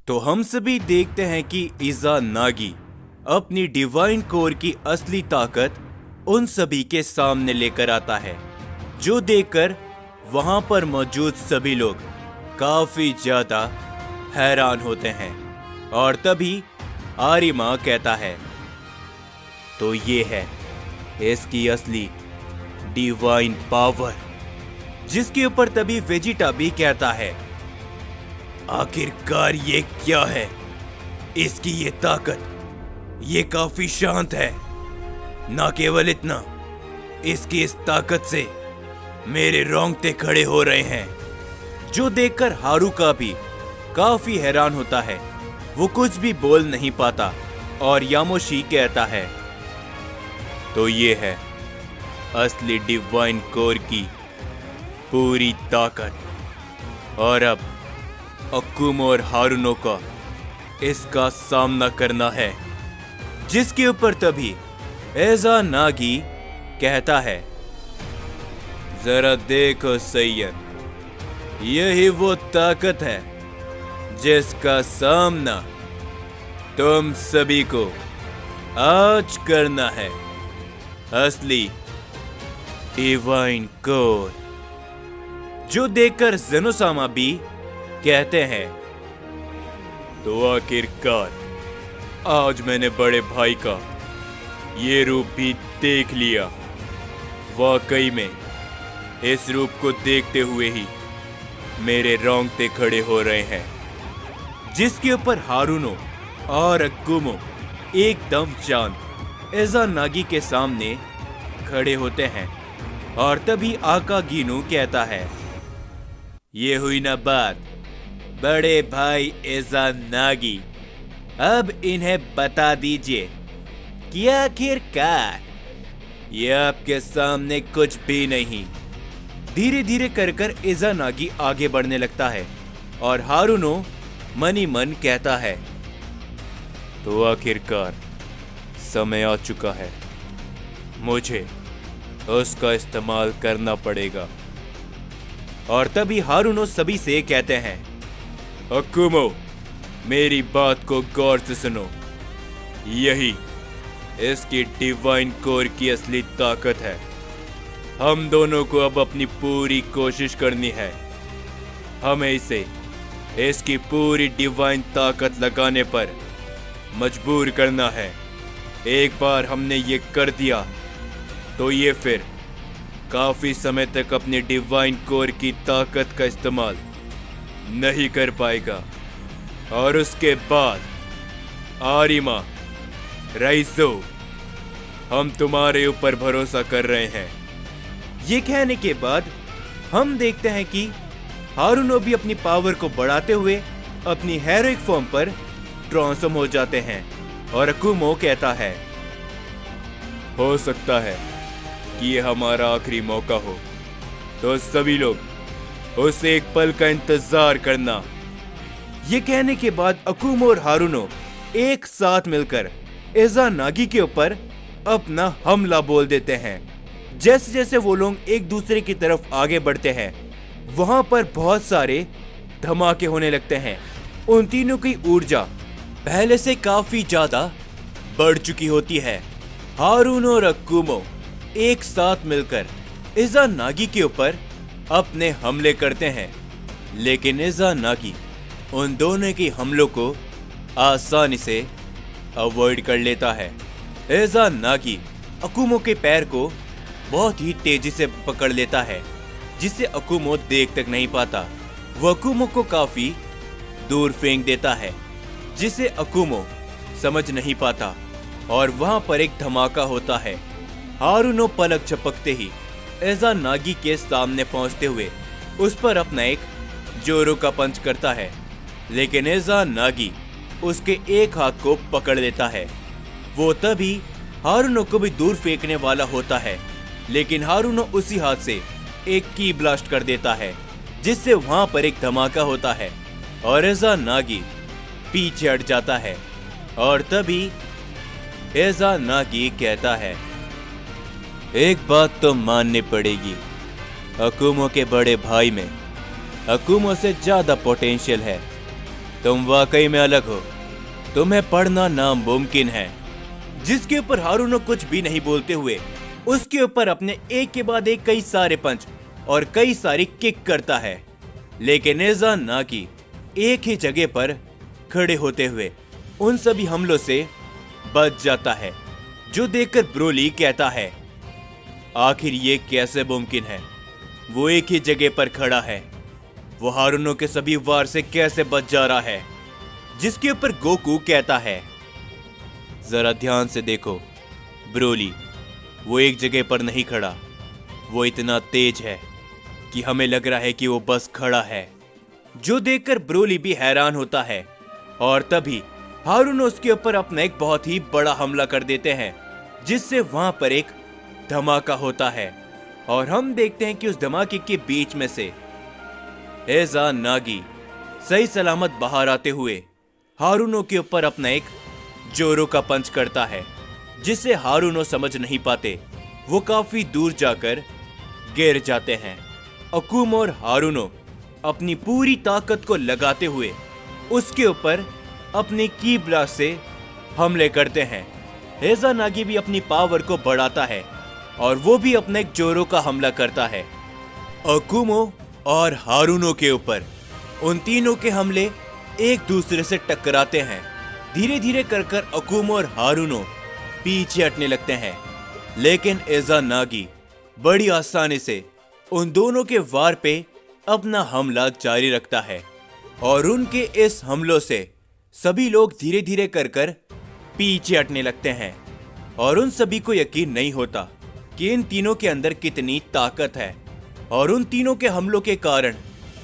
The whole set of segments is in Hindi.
तो हम सभी देखते हैं कि इज़ानागी अपनी डिवाइन कोर की असली ताकत उन सभी के सामने लेकर आता है, जो देखकर वहां पर मौजूद सभी लोग काफी ज्यादा हैरान होते हैं। और तभी आरिमा कहता है, तो ये है इसकी असली डिवाइन पावर। जिसके ऊपर तभी वेजिटा भी कहता है, आखिरकार ये क्या है? इसकी ये ताकत ये काफी शांत है। ना केवल इतना, इसकी इस ताकत से मेरे रोंगटे खड़े हो रहे हैं। जो देखकर हारुका भी काफी हैरान होता है। वो कुछ भी बोल नहीं पाता और यामोशी कहता है, तो ये है असली डिवाइन कोर की पूरी ताकत। और अब अकुमो और हारुनो का इसका सामना करना है। जिसके ऊपर तभी इज़ानागी कहता है, जरा देखो सैयद, यही वो ताकत है जिसका सामना तुम सभी को आज करना है। असली डिवाइन कोर। जो देखकर ज़ेनोसामा भी कहते हैं, तो आखिरकार आज मैंने बड़े भाई का ये रूप भी देख लिया। वाकई में इस रूप को देखते हुए ही मेरे रोंगटे खड़े हो रहे हैं। जिसके ऊपर हारुनो और अकुमो एकदम शांत इज़ानागी के सामने खड़े होते हैं। और तभी आकागिनु कहता है, ये हुई ना बात बड़े भाई इज़ानागी। अब इन्हें बता दीजिए कि आखिरकार ये आपके सामने कुछ भी नहीं। धीरे धीरे कर इज़ानागी आगे बढ़ने लगता है और हारुनो मनी मन कहता है, तो आखिरकार समय आ चुका है, मुझे उसका इस्तेमाल करना पड़ेगा। और तभी हारुनो सभी से कहते हैं, अकुमो, मेरी बात को गौर से सुनो। यही इसकी डिवाइन कोर की असली ताकत है। हम दोनों को अब अपनी पूरी कोशिश करनी है। हमें इसे इसकी पूरी डिवाइन ताकत लगाने पर मजबूर करना है। एक बार हमने ये कर दिया तो ये फिर काफी समय तक अपनी डिवाइन कोर की ताकत का इस्तेमाल नहीं कर पाएगा। और उसके बाद आरिमा, राइज़ो, हम तुम्हारे ऊपर भरोसा कर रहे हैं। ये कहने के बाद हम देखते हैं कि हारुनो भी अपनी पावर को बढ़ाते हुए अपनी हेरोइक फॉर्म पर ट्रांसफॉर्म हो जाते हैं। और अकुमो कहता है, हो सकता है कि ये हमारा आखिरी मौका हो, तो सभी लोग उस एक पल का इंतजार करना। ये कहने के बाद अकुमो और हारुनो एक साथ मिलकर इज़ानागी के ऊपर अपना हमला बोल देते हैं। जैसे जैसे वो लोग एक दूसरे की तरफ आगे बढ़ते हैं, वहां पर बहुत सारे धमाके होने लगते हैं। उन तीनों की ऊर्जा पहले से काफी ज्यादा बढ़ चुकी होती है। हारुनो और अकुमो एक साथ मिलकर इज़ानागी के ऊपर अपने हमले करते हैं, लेकिन इज़ानागी उन दोनों के हमलों को आसानी से अवॉइड कर लेता है। इज़ानागी अकुमो के पैर को बहुत ही तेजी से पकड़ लेता है, जिसे अकुमो देख तक नहीं पाता। वो अकुमो को काफी दूर फेंक देता है, जिसे अकुमो समझ नहीं पाता। और वहां पर एक धमाका होता है। हारुनो पलक झपकते ही इज़ानागी के सामने पहुंचते हुए उस पर अपना एक जोरो का पंच करता है, लेकिन इज़ानागी उसके एक हाथ को पकड़ लेता है। वो तभी हारुनो को भी दूर फेंकने वाला होता है, लेकिन हारुनो उसी हाथ से एक की ब्लास्ट कर देता है, जिससे वहां पर एक धमाका होता है और इज़ानागी पीछे हट जाता है। और तभी इज़ानागी कहता है, एक बात तो माननी पड़ेगी, अकुमो के बड़े भाई में अकुमो से ज्यादा पोटेंशियल है। तुम वाकई में अलग हो, तुम्हें पढ़ना नामुमकिन है। जिसके ऊपर हारूनो कुछ भी नहीं बोलते हुए उसके ऊपर अपने एक के बाद एक कई सारे पंच और कई सारी किक करता है, लेकिन इज़ानागी एक ही जगह पर खड़े होते हुए उन सभी हमलों से बच जाता है, जो देखकर ब्रोली कहता है, आखिर ये कैसे मुमकिन है? वो एक ही जगह पर खड़ा है, वो हारूनो के सभी वार से कैसे बच जा रहा है? जिसके ऊपर गोकू कहता है, जरा ध्यान से देखो ब्रोली, वो एक जगह पर नहीं खड़ा, वो इतना तेज है कि हमें लग रहा है कि वो बस खड़ा है। जो देखकर ब्रोली भी हैरान होता है और तभी हारूनो उसके ऊपर अपना एक बहुत ही बड़ा हमला कर देते हैं, जिससे वहां पर एक धमाका होता है और हम देखते हैं कि उस धमाके के बीच में से इज़ानागी सही सलामत बाहर आते हुए हारूनो के ऊपर अपना एक जोरो का पंच करता है, जिसे हारूनो समझ नहीं पाते। वो काफी दूर जाकर गिर जाते हैं। अकुमा और हारूनो अपनी पूरी ताकत को लगाते हुए उसके ऊपर अपनी की ब्लास्ट से हमले करते हैं। इज़ानागी भी अपनी पावर को बढ़ाता है और वो भी अपने एक जोरो का हमला करता है। अकुमा और हारूनो के ऊपर उन तीनों के हमले एक दूसरे से टकराते हैं। धीरे धीरे कर कर अकुमा और हारूनो पीछे हटने लगते हैं, लेकिन इज़ानागी बड़ी आसानी से उन दोनों के वार पे अपना हमला जारी रखता है और उनके इस हमलों से सभी लोग धीरे धीरे कर कर पीछे हटने लगते हैं और उन सभी को यकीन नहीं होता कि इन तीनों के अंदर कितनी ताकत है। और उन तीनों के हमलों के कारण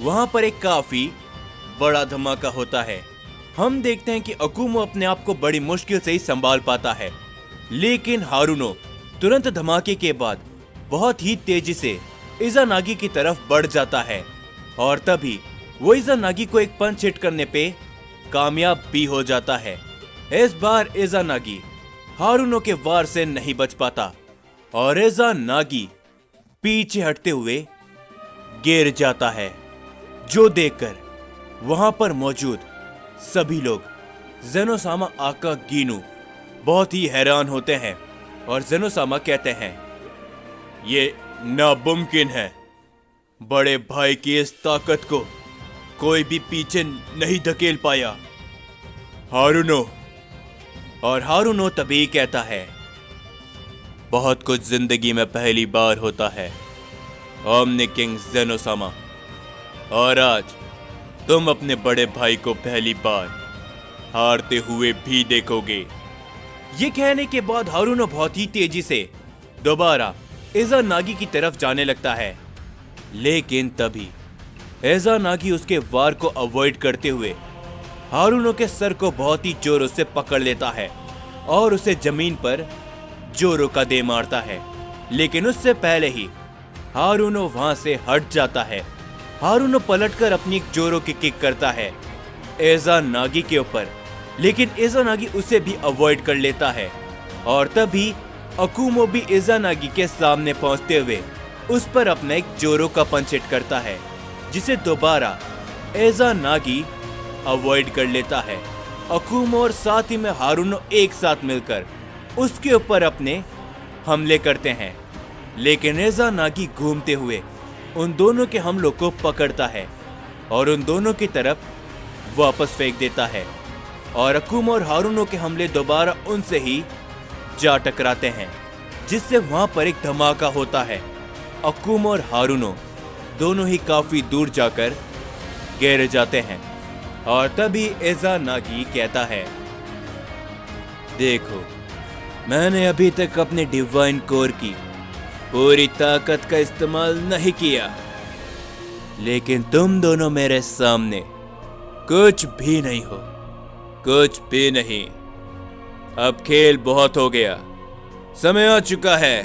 वहां पर एक काफी बड़ा धमाका होता है। हम देखते हैं कि अकुमा अपने आप को बड़ी मुश्किल से ही संभाल पाता है, लेकिन हारूनो तुरंत धमाके के बाद बहुत ही तेजी से इज़ानागी की तरफ बढ़ जाता है और तभी वो इज़ानागी को एक पंच हिट करने पे कामयाब भी हो जाता है। इस बार इज़ानागी हारूनो के वार से नहीं बच पाता और इज़ानागी पीछे हटते हुए गिर जाता है, जो देखकर वहां पर मौजूद सभी लोग ज़ेनोसामा आकागिनु बहुत ही हैरान होते हैं और ज़ेनोसामा कहते हैं, ये नामुमकिन है, बड़े भाई की इस ताकत को कोई भी पीछे नहीं धकेल पाया। हारूनो। और हारूनो तभी कहता है, बहुत कुछ जिंदगी में पहली बार होता है ओमनी किंग ज़ेनोसामा, और आज तुम अपने बड़े भाई को पहली बार हारते हुए भी देखोगे। ये कहने के बाद हारूनो बहुत ही तेजी से दोबारा इज़ानागी की तरफ जाने लगता है, लेकिन तभी इज़ानागी उसके वार को अवॉइड करते हुए हारूनो के सर को बहुत ही जोरों से पकड़ लेता है और उसे जमीन पर जोरों का दे मारता है। लेकिन उससे पहले ही हारूनो वहां से हट जाता है। हारूनो पलटकर अपनी एक जोरों की किक करता है इज़ानागी के ऊपर, लेकिन इज़ानागी उसे भी अवॉइड कर लेता है और तभी अकुमा भी इज़ानागी के सामने पहुंचते हुए उस पर अपना एक जोरों का पंच हिट करता है, जिसे दोबारा इज़ानागी अवॉइड कर लेता है। अकुमा और साथ ही में हारूनो एक साथ मिलकर उसके ऊपर अपने हमले करते हैं, लेकिन इज़ानागी घूमते हुए उन दोनों के हमलों को पकड़ता है और उन दोनों की तरफ वापस फेंक देता है और अकुमा और हारूनो के हमले दोबारा उनसे ही जा टकराते हैं, जिससे वहां पर एक धमाका होता है। अकुमा और हारूनो दोनों ही काफी दूर जाकर गिर जाते हैं और तभी इज़ानागी कहता है, देखो, मैंने अभी तक अपने डिवाइन कोर की पूरी ताकत का इस्तेमाल नहीं किया, लेकिन तुम दोनों मेरे सामने कुछ भी नहीं हो, कुछ भी नहीं। अब खेल बहुत हो गया, समय आ चुका है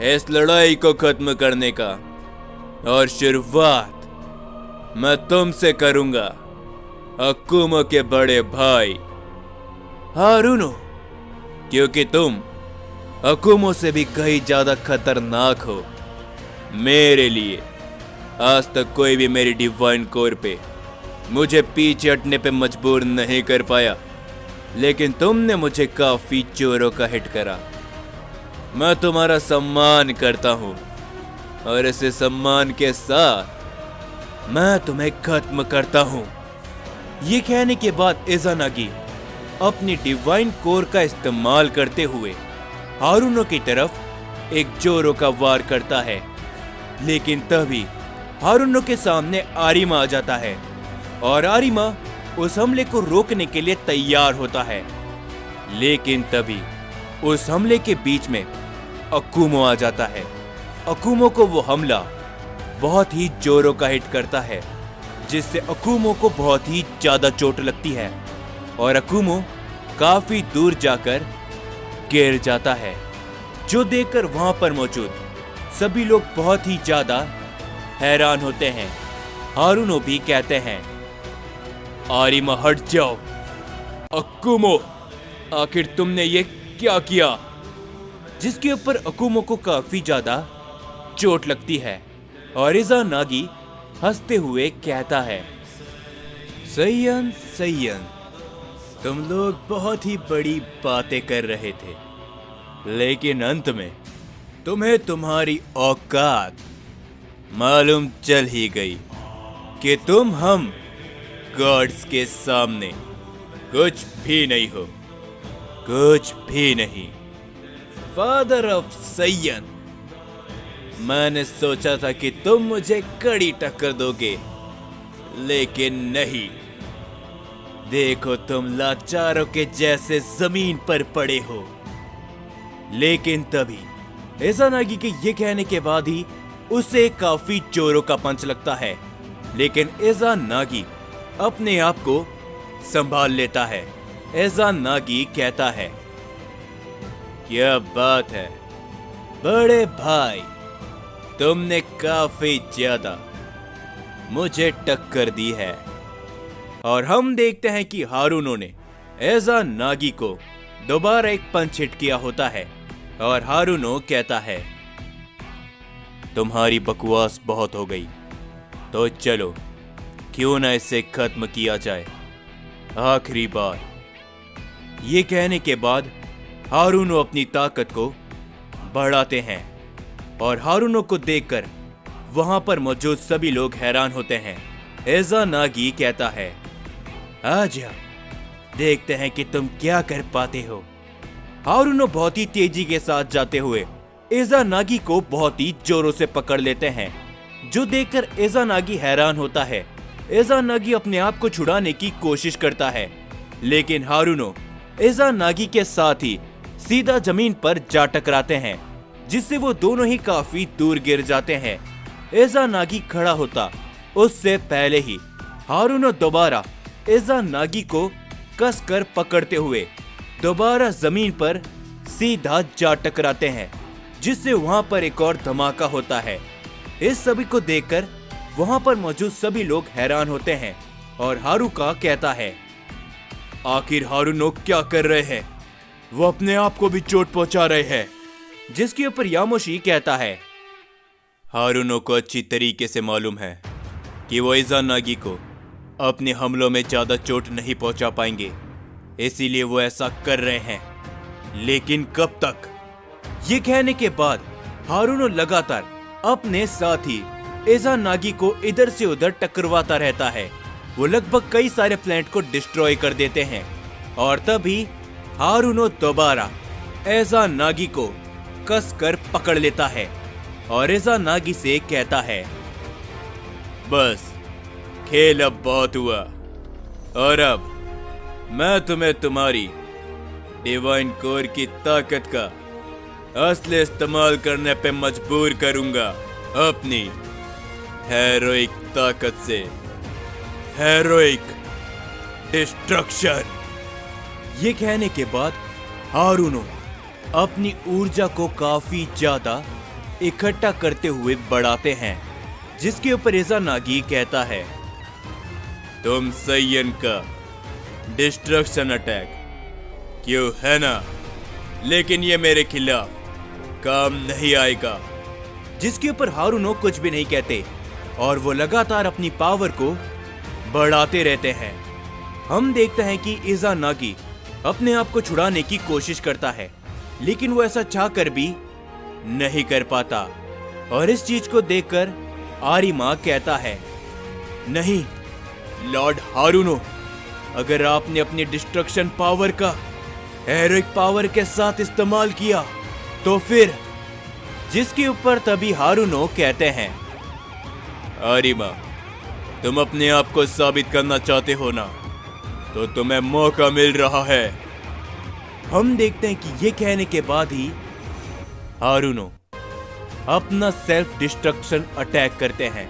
इस लड़ाई को खत्म करने का, और शुरुआत मैं तुमसे करूंगा, अकुमा के बड़े भाई हारूनो, क्योंकि तुम अकुमा से भी कहीं ज्यादा खतरनाक हो मेरे लिए। आज तक कोई भी मेरी डिवाइन कोर पे मुझे पीछे हटने पे मजबूर नहीं कर पाया, लेकिन तुमने मुझे काफी जोरों का हिट करा। मैं तुम्हारा सम्मान करता हूँ और इसे सम्मान के साथ मैं तुम्हें खत्म करता हूँ। ये कहने के बाद इज़ानागी अपनी डिवाइन कोर का इस्तेमाल करते हुए हारुनो की तरफ एक जोरो का वार करता है, लेकिन तभी हारुनो के सामने आरिमा आ जाता है और आरिमा उस हमले को रोकने के लिए तैयार होता है, लेकिन तभी उस हमले के बीच में अकुमो आ जाता है। अकुमो को वो हमला बहुत ही जोरों का हिट करता है, जिससे अकुमो को बहुत ही ज्यादा चोट लगती है और अकुमो काफी दूर जाकर गिर जाता है, जो देखकर वहां पर मौजूद सभी लोग बहुत ही ज्यादा हैरान होते हैं। हारुनो भी कहते हैं, आरिमा हट जाओ। अकुमो, आखिर तुमने ये क्या किया? जिसके ऊपर अकुमो को काफी ज्यादा चोट लगती है और इज़ानागी हंसते हुए कहता है, सैयन सैयन, तुम लोग बहुत ही बड़ी बातें कर रहे थे, लेकिन अंत में तुम्हें तुम्हारी औकात मालूम चल ही गई कि तुम हम गॉड्स के सामने कुछ भी नहीं हो, कुछ भी नहीं। फादर ऑफ सैयन, मैंने सोचा था कि तुम मुझे कड़ी टक्कर दोगे, लेकिन नहीं। देखो, तुम लाचारों के जैसे जमीन पर पड़े हो। लेकिन तभी इज़ानागी के ये कहने के बाद ही उसे काफी जोरों का पंच लगता है, लेकिन इज़ानागी अपने आप को संभाल लेता है। इज़ानागी कहता है, क्या बात है बड़े भाई, तुमने काफी ज्यादा मुझे टक्कर दी है। और हम देखते हैं कि हारुनो ने इज़ानागी को दोबारा एक पंच हिट किया होता है और हारुनो कहता है, तुम्हारी बकवास बहुत हो गई, तो चलो क्यों ना इसे खत्म किया जाए, आखिरी बार। ये कहने के बाद हारुनो अपनी ताकत को बढ़ाते हैं और हारुनो को देखकर वहां पर मौजूद सभी लोग हैरान होते हैं। इज़ानागी कहता है, आजा देखते हैं कि तुम क्या कर पाते हो। हारुनो बहुत ही तेजी के साथ जाते हुए इज़ानागी को बहुत ही जोरों से पकड़ लेते हैं, जो देखकर इज़ानागी हैरान होता है। इज़ानागी अपने आप को छुड़ाने की कोशिश करता है, लेकिन हारुनो इज़ानागी के साथ ही सीधा जमीन पर जा टकराते हैं, जिससे वो दोनों ही काफी दूर गिर जाते हैं। इज़ानागी खड़ा होता उससे पहले ही हारुनो दोबारा इज़ानागी को कसकर पकड़ते हुए दोबारा जमीन पर सीधा जा टकराते हैं, जिससे वहां पर एक और धमाका होता है। इस सभी को देखकर वहां पर मौजूद सभी लोग हैरान होते हैं और हारुका कहता है, आखिर हारुनो क्या कर रहे हैं? वो अपने आप को भी चोट पहुंचा रहे हैं। जिसके ऊपर यामोशी कहता है, हारुनो को अच्छी तरीके से मालूम है कि वो इज़ानागी को अपने हमलों में ज्यादा चोट नहीं पहुंचा पाएंगे, इसीलिए वो ऐसा कर रहे हैं, लेकिन कब तक? ये कहने के बाद हारुनो लगातार अपने साथी इज़ानागी को इधर से उधर टकरवाता रहता है। वो लगभग कई सारे प्लैनेट को डिस्ट्रॉय कर देते हैं और तभी हारुनो दोबारा इज़ानागी को कसकर पकड़ लेता है और इज़ानागी से कहता है, बस खेल अब बहुत हुआ और अब मैं तुम्हें तुम्हारी डिवाइन कोर की ताकत का असली इस्तेमाल करने पे मजबूर करूंगा, अपनी हेरोइक ताकत से, हेरोइक डिस्ट्रक्शन। ये कहने के बाद हारुनो अपनी ऊर्जा को काफी ज्यादा इकट्ठा करते हुए बढ़ाते हैं, जिसके ऊपर इज़ानागी कहता है, तुम सैयन का डिस्ट्रक्शन अटैक क्यों है ना, लेकिन ये मेरे खिलाफ काम नहीं आएगा। जिसके ऊपर हारुनो कुछ भी नहीं कहते और वो लगातार अपनी पावर को बढ़ाते रहते हैं। हम देखते हैं कि इज़ानागी अपने आप को छुड़ाने की कोशिश करता है, लेकिन वो ऐसा चाहकर भी नहीं कर पाता। और इस चीज को देखकर आरिमा कहता है, नहीं लॉर्ड हारुनो, अगर आपने अपनी डिस्ट्रक्शन पावर का हेरोइक पावर के साथ इस्तेमाल किया तो फिर। जिसके ऊपर तभी हारुनो कहते हैं, आरिमा, तुम अपने आप को साबित करना चाहते हो ना, तो तुम्हें मौका मिल रहा है। हम देखते हैं कि ये कहने के बाद ही हारुनो अपना सेल्फ डिस्ट्रक्शन अटैक करते हैं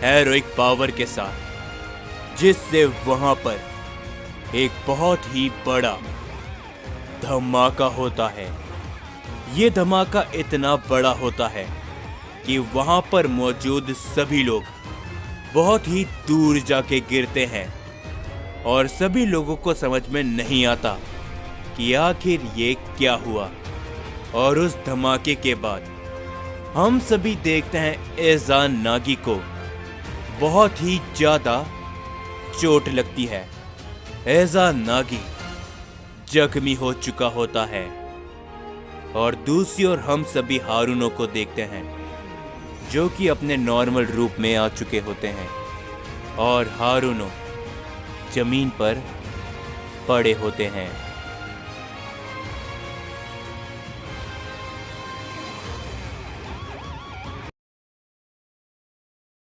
हेरोइक पावर के साथ, जिससे वहां पर एक बहुत ही बड़ा धमाका होता है। ये धमाका इतना बड़ा होता है कि वहां पर मौजूद सभी लोग बहुत ही दूर जाके गिरते हैं और सभी लोगों को समझ में नहीं आता कि आखिर ये क्या हुआ। और उस धमाके के बाद हम सभी देखते हैं इज़ानागी को बहुत ही ज्यादा चोट लगती है। इज़ानागी जख्मी हो चुका होता है और दूसरी ओर हम सभी हारुनो को देखते हैं जो कि अपने नॉर्मल रूप में आ चुके होते हैं और हारुनो जमीन पर पड़े होते हैं।